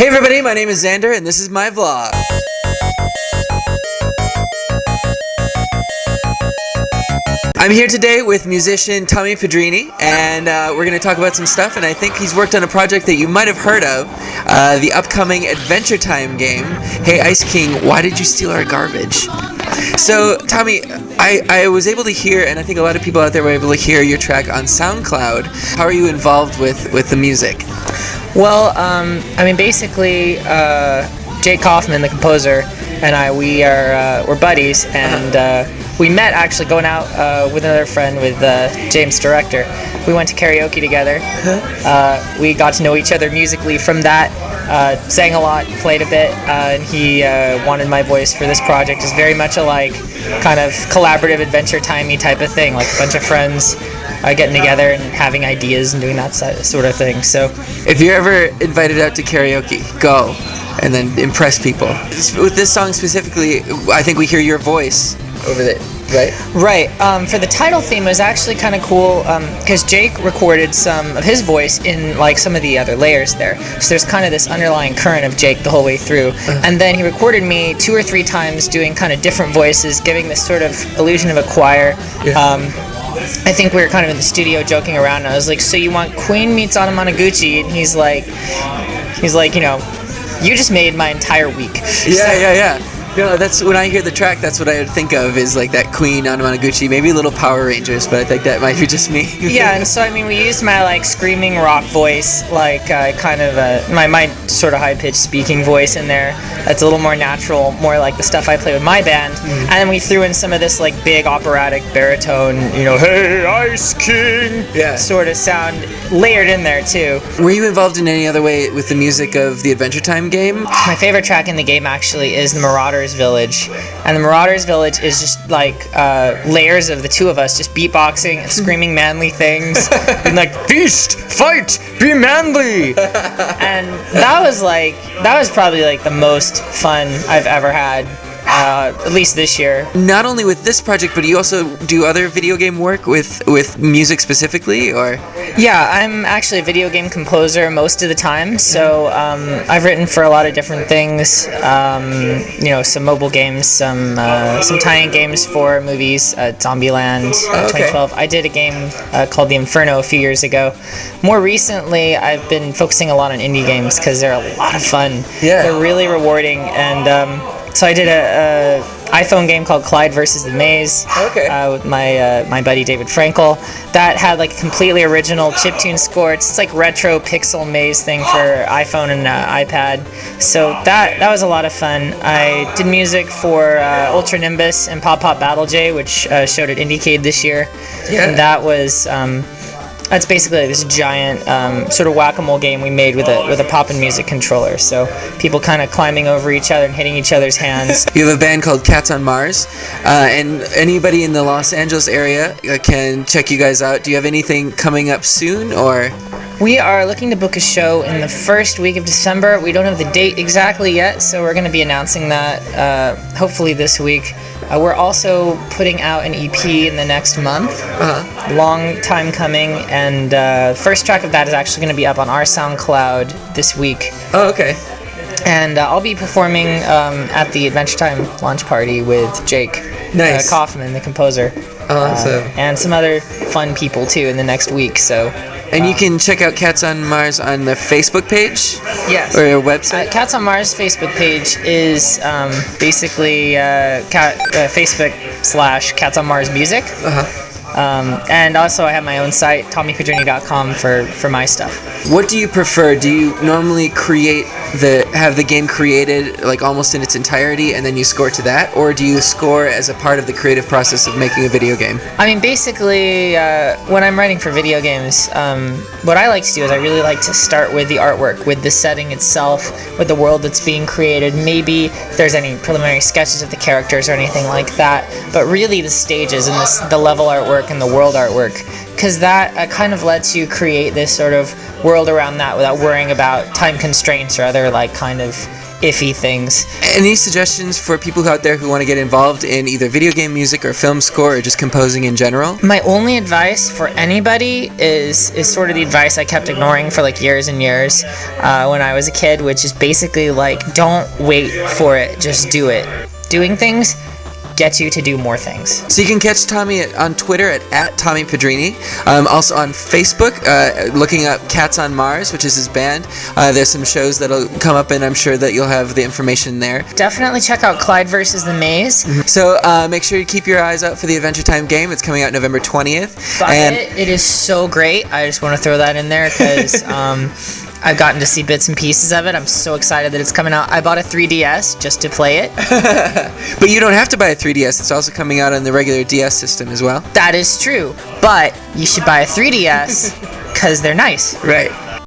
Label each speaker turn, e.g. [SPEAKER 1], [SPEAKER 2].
[SPEAKER 1] Hey everybody, my name is Xander and this is my vlog. I'm here today with musician Tommy Pedrini, and we're going to talk about some stuff, and I think he's worked on a project that you might have heard of, the upcoming Adventure Time game. Hey Ice King, why did you steal our garbage? So Tommy, I was able to hear, and I think a lot of people out there were able to hear your track on SoundCloud. How are you involved with the music?
[SPEAKER 2] Well, basically, Jake Kaufman, the composer, and we're buddies, and we met actually going out with another friend, with James, director. We went to karaoke together. We got to know each other musically from that. Sang a lot, played a bit, and he wanted my voice for this project. It's very much a kind of collaborative Adventure Timey type of thing, like a bunch of friends getting together and having ideas and doing that sort of thing. So,
[SPEAKER 1] if you're ever invited out to karaoke, go and then impress people. With this song specifically, I think we hear your voice over it, right?
[SPEAKER 2] Right. For the title theme, it was actually kind of cool because Jake recorded some of his voice in some of the other layers there. So there's kind of this underlying current of Jake the whole way through. And then he recorded me 2 or 3 times doing kind of different voices, giving this sort of illusion of a choir. Yeah. I think we were kind of in the studio joking around, and I was like, so you want Queen meets Anamanaguchi? And he's like, you just made my entire week.
[SPEAKER 1] Yeah. No, that's when I hear the track. That's what I would think of, is like that Queen Anamanaguchi, maybe a little Power Rangers, but I think that might be just me.
[SPEAKER 2] Yeah, and so we used my screaming rock voice, kind of my sort of high pitched speaking voice in there. That's a little more natural, more like the stuff I play with my band. And then we threw in some of this big operatic baritone, hey Ice King, sort of sound layered in there too.
[SPEAKER 1] Were you involved in any other way with the music of the Adventure Time game?
[SPEAKER 2] My favorite track in the game actually is the Marauders Village, and the Marauders Village is just layers of the two of us just beatboxing and screaming manly things and feast, fight, be manly. And that was probably the most fun I've ever had, at least this year.
[SPEAKER 1] Not only with this project, but you also do other video game work with music specifically, or?
[SPEAKER 2] Yeah, I'm actually a video game composer most of the time, so I've written for a lot of different things, some mobile games, some tie-in games for movies, Zombieland, 2012. I did a game called The Inferno a few years ago. More recently, I've been focusing a lot on indie games because they're a lot of fun. Yeah. They're really rewarding, and so I did a iPhone game called Clyde versus the Maze with my buddy David Frankel. That had a completely original chiptune score. It's retro pixel maze thing for iPhone and iPad. So that was a lot of fun. I did music for Ultra Nimbus and Pop Pop Battle J, which showed at IndieCade this year. Yeah. And that was that's basically this giant sort of whack-a-mole game we made with a pop and music controller. So people kind of climbing over each other and hitting each other's hands.
[SPEAKER 1] You have a band called Cats on Mars, and anybody in the Los Angeles area can check you guys out. Do you have anything coming up soon, or?
[SPEAKER 2] We are looking to book a show in the first week of December. We don't have the date exactly yet, so we're going to be announcing that hopefully this week. We're also putting out an EP in the next month. Long time coming, and first track of that is actually going to be up on our SoundCloud this week.
[SPEAKER 1] Oh, okay.
[SPEAKER 2] And I'll be performing at the Adventure Time launch party with Jake Kaufman, the composer.
[SPEAKER 1] Awesome.
[SPEAKER 2] And some other fun people too in the next week. So.
[SPEAKER 1] And you can check out Cats on Mars on the Facebook page?
[SPEAKER 2] Yes.
[SPEAKER 1] Or your website?
[SPEAKER 2] Cats on Mars Facebook page is basically Facebook/Cats on Mars Music. And also I have my own site, tommypedrini.com, for my stuff.
[SPEAKER 1] What do you prefer? Do you normally have the game created almost in its entirety and then you score to that, or do you score as a part of the creative process of making a video game?
[SPEAKER 2] Basically, when I'm writing for video games, what I like to do is I really like to start with the artwork, with the setting itself, with the world that's being created. Maybe if there's any preliminary sketches of the characters or anything like that, but really the stages and the level artwork and the world artwork because that kind of lets you create this sort of world around that without worrying about time constraints or other like kind of iffy things.
[SPEAKER 1] Any suggestions for people out there who want to get involved in either video game music or film score or just composing in general?
[SPEAKER 2] My only advice for anybody is sort of the advice I kept ignoring for like years and years when I was a kid, which is basically like, don't wait for it, just do it. Doing things gets you to do more things.
[SPEAKER 1] So you can catch Tommy on Twitter at Tommy Pedrini. Also on Facebook, looking up Cats on Mars, which is his band. There's some shows that'll come up, and I'm sure that you'll have the information there.
[SPEAKER 2] Definitely check out Clyde versus the Maze.
[SPEAKER 1] So make sure you keep your eyes out for the Adventure Time game. It's coming out November 20th.
[SPEAKER 2] It is so great. I just want to throw that in there because I've gotten to see bits and pieces of it. I'm so excited that it's coming out. I bought a 3DS just to play it.
[SPEAKER 1] But you don't have to buy a 3DS. It's also coming out on the regular DS system as well.
[SPEAKER 2] That is true. But you should buy a 3DS because they're nice.
[SPEAKER 1] Right.